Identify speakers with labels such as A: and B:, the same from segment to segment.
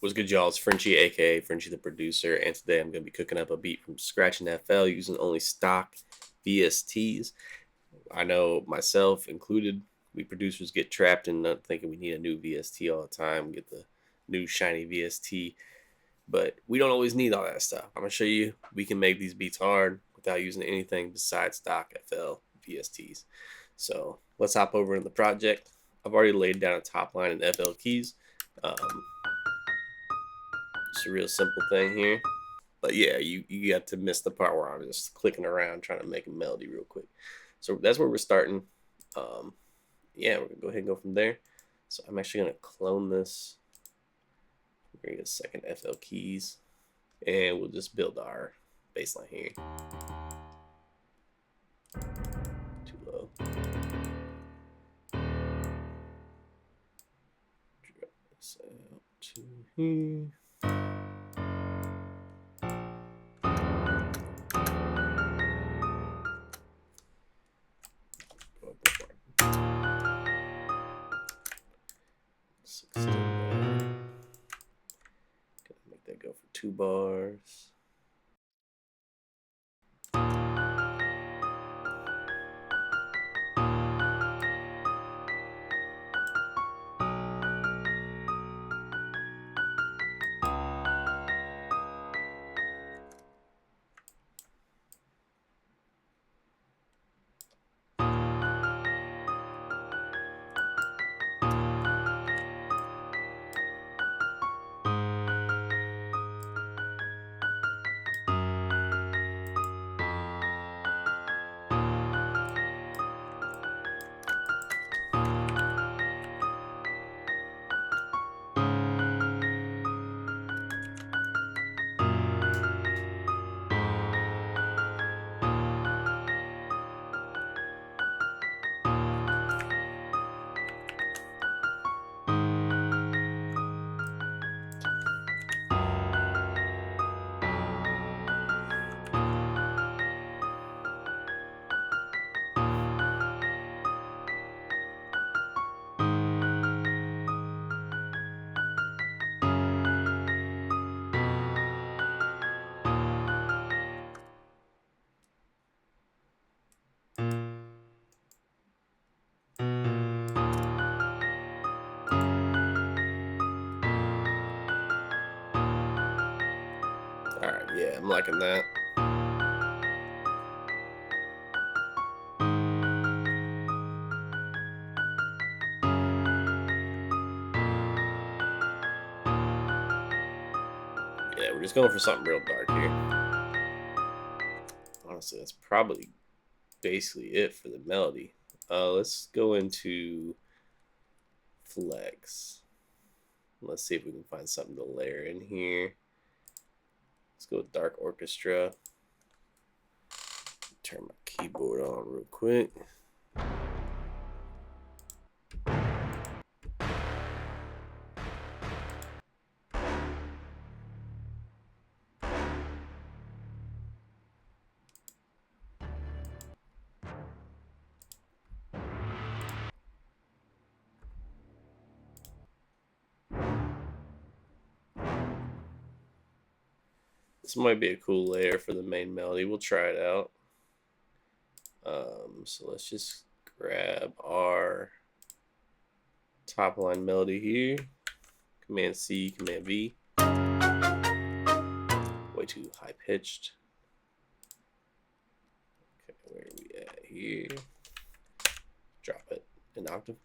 A: What's good, y'all? It's Frenchie, aka Frenchie the producer, and today I'm going to be cooking up a beat from scratch in FL using only stock VSTs. I know myself included, we producers get trapped in not thinking we need a new VST all the time, get the new shiny VST, but we don't always need all that stuff. I'm going to show you we can make these beats hard without using anything besides stock FL VSTs. So let's hop over in the project. I've already laid down a top line in FL keys. It's a real simple thing here. But yeah, you got to miss the part where I'm just clicking around trying to make a melody real quick. So that's where we're starting. Yeah, we're gonna go ahead and go from there. So I'm actually gonna clone this. Bring a second FL keys, and we'll just build our bass line here. Too low. Drop this out to here. Make that go for 2 bars. Alright, yeah, I'm liking that. Yeah, we're just going for something real dark here. Honestly, that's probably basically it for the melody. Let's go into flex. Let's see if we can find something to layer in here. Let's go with dark orchestra. Turn my keyboard on real quick. This might be a cool layer for the main melody. We'll try it out. So let's just grab our top line melody here. Command C, Command V. Way too high pitched. Okay, where are we at here? Drop it an octave.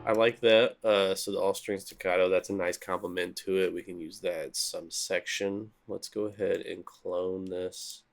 A: I like that. So the all string staccato, that's a nice compliment to it. We can use that some section. Let's go ahead and clone this.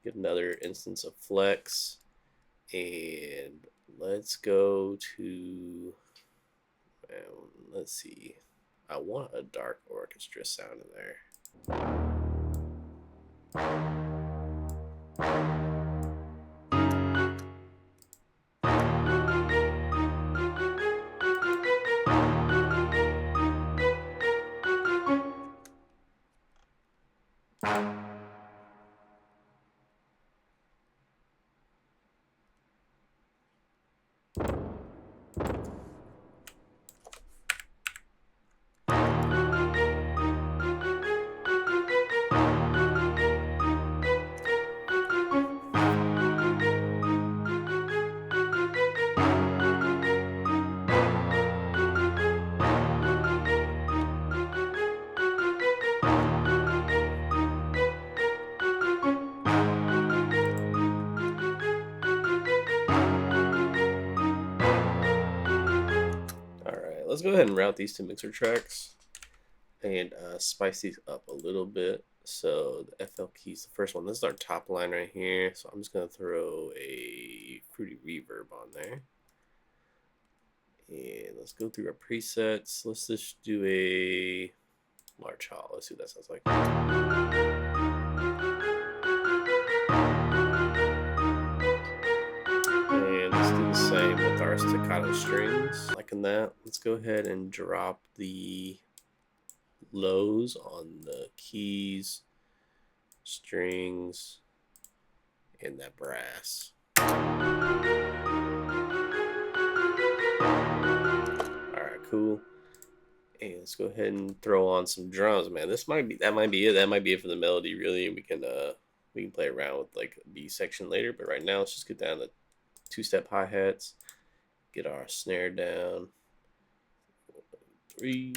A: Get another instance of flex. And let's go to, let's see. I want a dark orchestra sound in there. go ahead and route these two mixer tracks and spice these up a little bit. So the FL keys, the first one, this is our top line right here. So I'm just going to throw a fruity reverb on there. And let's go through our presets. Let's just do a large hall. Let's see what that sounds like. And let's do the same with our staccato strings. Liking that. Let's go ahead and drop the lows on the keys, strings, and that brass. Alright, cool. And let's go ahead and throw on some drums, man. That might be it. That might be it for the melody, really. We can play around with like a B section later, but right now let's just get down to two-step hi-hats, get our snare down. 3.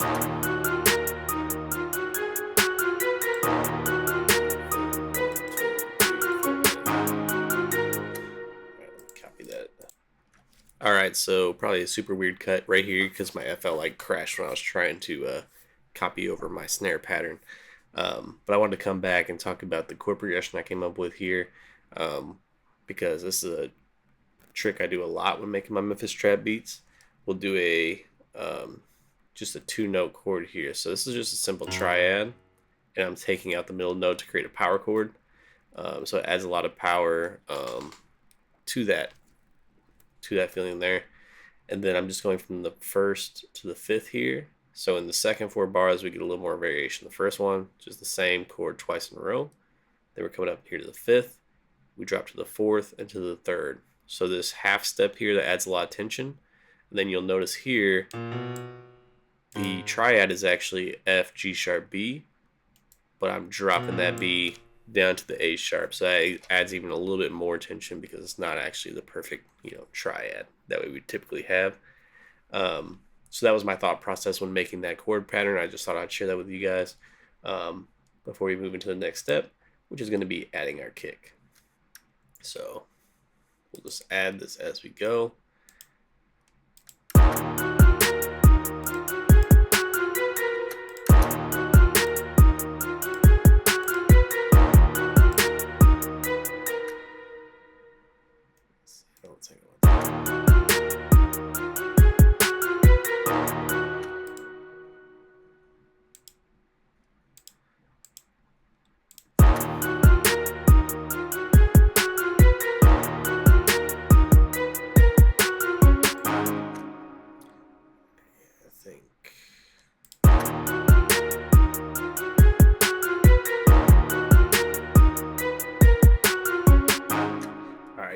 A: Alright, so probably a super weird cut right here because my FL like crashed when I was trying to copy over my snare pattern. But I wanted to come back and talk about the chord progression I came up with here, because this is a trick I do a lot when making my Memphis trap beats. We'll do a just a 2-note chord here. So this is just a simple triad, and I'm taking out the middle note to create a power chord. So it adds a lot of power to that feeling there. And then I'm just going from the 1st to the 5th here. So in the second 4 bars we get a little more variation. The first one, just the same chord twice in a row. Then we're coming up here to the 5th. We drop to the 4th and to the 3rd. So this half step here that adds a lot of tension. And then you'll notice here the triad is actually F, G sharp, B, but I'm dropping that B down to the A sharp, so that adds even a little bit more tension because it's not actually the perfect, triad that we would typically have. So that was my thought process when making that chord pattern. I just thought I'd share that with you guys before we move into the next step, which is going to be adding our kick. So we'll just add this as we go.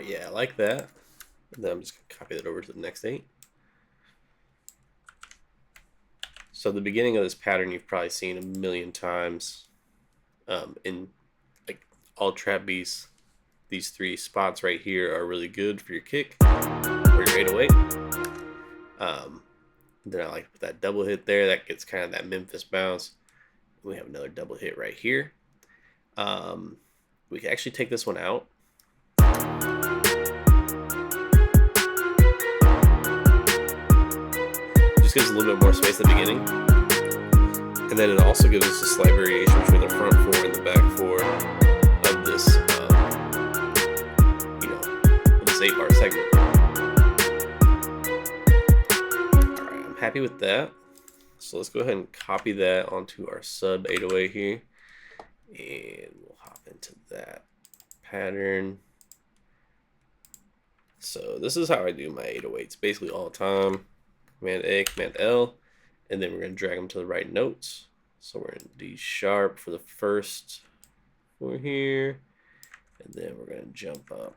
A: Yeah, I like that. And then I'm just going to copy that over to the next 8. So the beginning of this pattern you've probably seen a million times in like all trap beats. These 3 spots right here are really good for your kick or your 808. Then I like to put that double hit there. That gets kind of that Memphis bounce. We have another double hit right here. We can actually take this one out. Gives a little bit more space at the beginning, and then it also gives us a slight variation between the front 4 and the back 4 of this, of this 8-bar segment. All right, I'm happy with that. So let's go ahead and copy that onto our sub 808 here, and we'll hop into that pattern. So this is how I do my 808s basically all the time. Command A, Command L, and then we're going to drag them to the right notes. So we're in D sharp for the first 4 here, and then we're going to jump up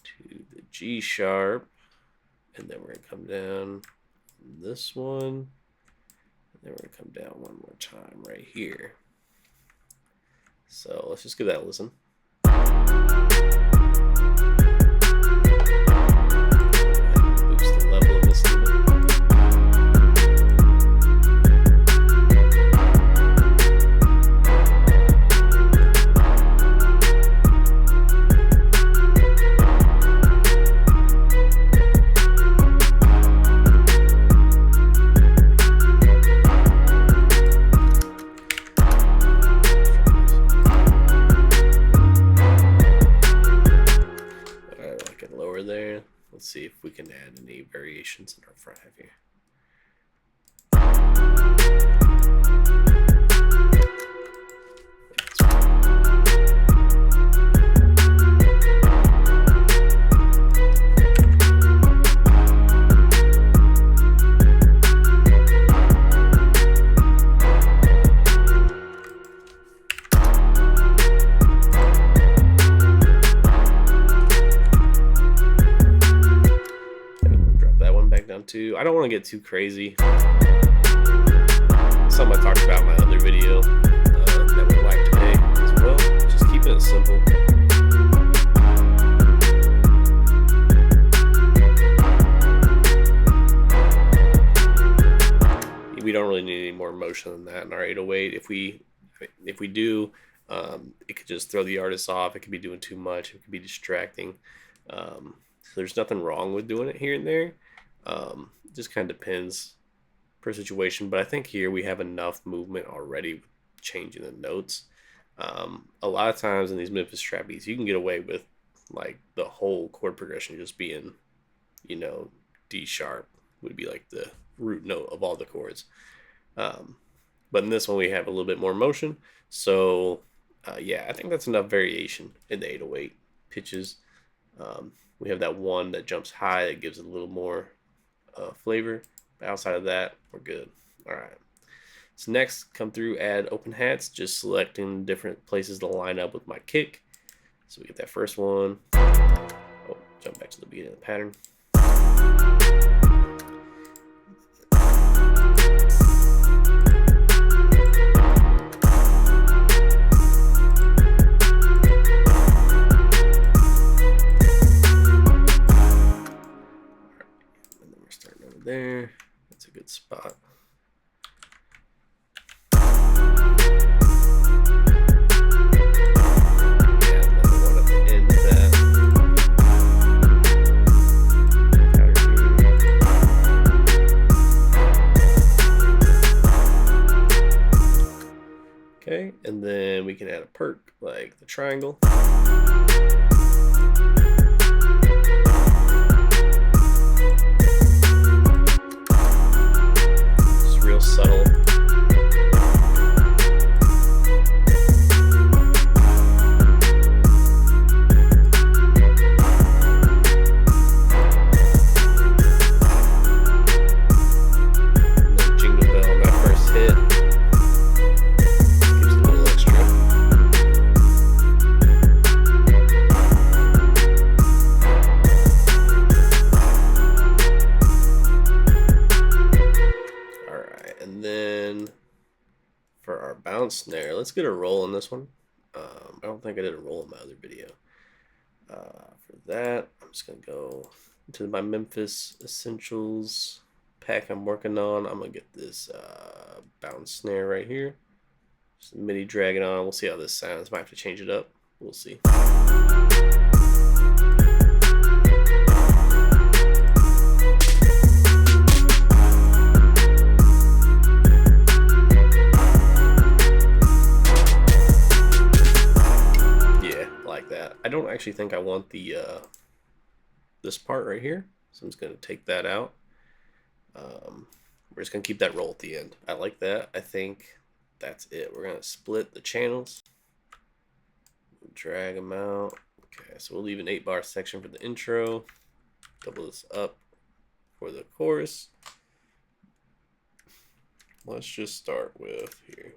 A: to the G sharp, and then we're going to come down this one, and then we're going to come down one more time right here. So let's just give that a listen. want to get too crazy. Something I talked about in my other video that we like today as well. Just keep it simple. We don't really need any more motion than that in our 808. If we do, it could just throw the artist off. It could be doing too much. It could be distracting. So there's nothing wrong with doing it here and there. It just kind of depends per situation. But I think here we have enough movement already with changing the notes. A lot of times in these Memphis trap beats, you can get away with like the whole chord progression just being, you know, D sharp would be like the root note of all the chords. But in this one we have a little bit more motion. So yeah, I think that's enough variation in the 808 pitches. We have that one that jumps high that gives it a little more flavor. But outside of that, we're good. All right. So next, come through, add open hats, just selecting different places to line up with my kick. So we get that first one. Oh, jump back to the beginning of the pattern. Starting over there. That's a good spot. Yeah, another one at the end of that. Okay, and then we can add a perk like the triangle. Real subtle. And then Jingle Bell on that first hit gives it a little extra. And then for our bounce snare, let's get a roll on this one. I don't think I did a roll in my other video. For that, I'm just going to go into my Memphis Essentials pack I'm working on. I'm going to get this bounce snare right here. Just MIDI drag it on. We'll see how this sounds. Might have to change it up. We'll see. I don't actually think I want the this part right here, so I'm just going to take that out. We're just going to keep that roll at the end. I like that. I think that's it. We're going to split the channels, drag them out. Okay, so we'll leave an 8-bar section for the intro, double this up for the chorus. Let's just start with here.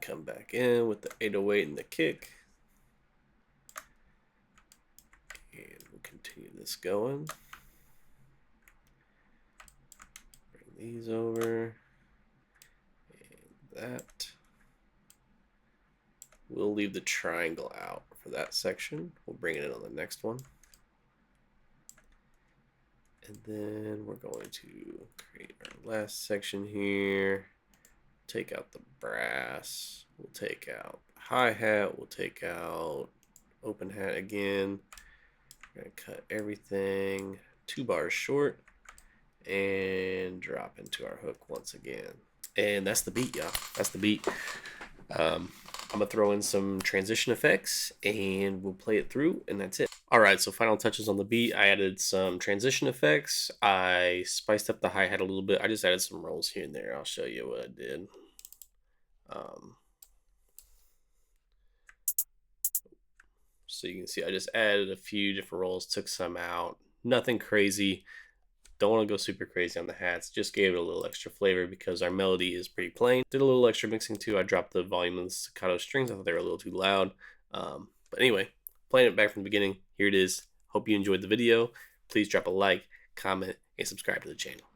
A: Come back in with the 808 and the kick, and we'll continue this going. Bring these over, and that. We'll leave the triangle out for that section. We'll bring it in on the next one. And then we're going to create our last section here. Take out the brass. We'll take out hi-hat. We'll take out open hat again. We're going to cut everything 2 bars short and drop into our hook once again. And that's the beat, y'all. That's the beat. I'm gonna throw in some transition effects and we'll play it through, and that's it. All right, so final touches on the beat. I added some transition effects. I spiced up the hi-hat a little bit. I just added some rolls here and there. I'll show you what I did. So you can see I just added a few different rolls, took some out. Nothing crazy. Don't want to go super crazy on the hats. Just gave it a little extra flavor because our melody is pretty plain. Did a little extra mixing too. I dropped the volume of the staccato strings. I thought they were a little too loud. But anyway, playing it back from the beginning. Here it is. Hope you enjoyed the video. Please drop a like, comment, and subscribe to the channel.